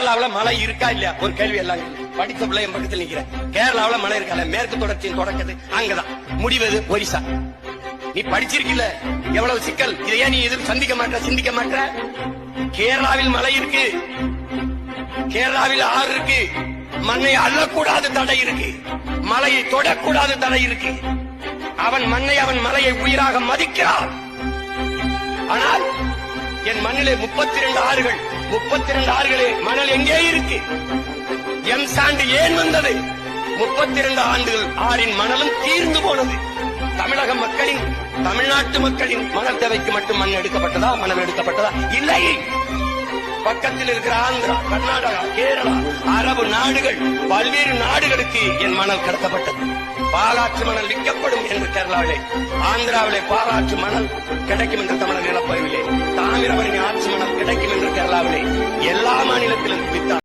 கேரளாவுல மழை இருக்கா இல்லையா ஒரு கேள்வி எல்லாம் படித்த பிள்ளை என் பக்கத்தில் நிக்கிறேன். கேரளாவுல மழை இருக்கா? மேற்கு தொடர்ச்சியின் தொடக்கது அங்கதான், முடிவது ஒரிசா. நீ படிச்சிருக்கல, எவ்வளவு சிக்கல். இதையே நீ எதுவும் சிந்திக்க மாட்ட. கேரளாவில் மழை இருக்கு, கேரளாவில் ஆறு இருக்கு, மண்ணை அள்ளக்கூடாது தடை இருக்கு, மலையை தொடக்கூடாது தடை இருக்கு. அவன் மண்ணை அவன் மலையை உயிராக மதிக்கிறான். ஆனால் என் மண்ணிலே 32 ஆறுகள், 32 ஆறுகளே மணல் எங்கே இருக்கு? எம் சாண்டு ஏன் வந்தது? 32 ஆண்டுகள் ஆறின் மணலும் தீர்ந்து போனது. தமிழக மக்களின், தமிழ்நாட்டு மக்களின் மணல் தேவைக்கு மட்டும் மண் எடுக்கப்பட்டதா, மணல் எடுக்கப்பட்டதா? இல்லை. பக்கத்தில் இருக்கிற ஆந்திரா, கர்நாடகா, கேரளா, அரபு நாடுகள், பல்வேறு நாடுகளுக்கு என் மணல் கடத்தப்பட்டது. பாலாற்று மணல் விற்கப்படும் என்று கேரளாவிலே, ஆந்திராவிலே பாலாற்று மணல் கிடைக்கும் என்று தமிழக நிலப்பகுதியிலே, தாமிரபரணி ஆற்று மணல் கிடைக்கும் என்று கேரளாவிலே, எல்லா மாநில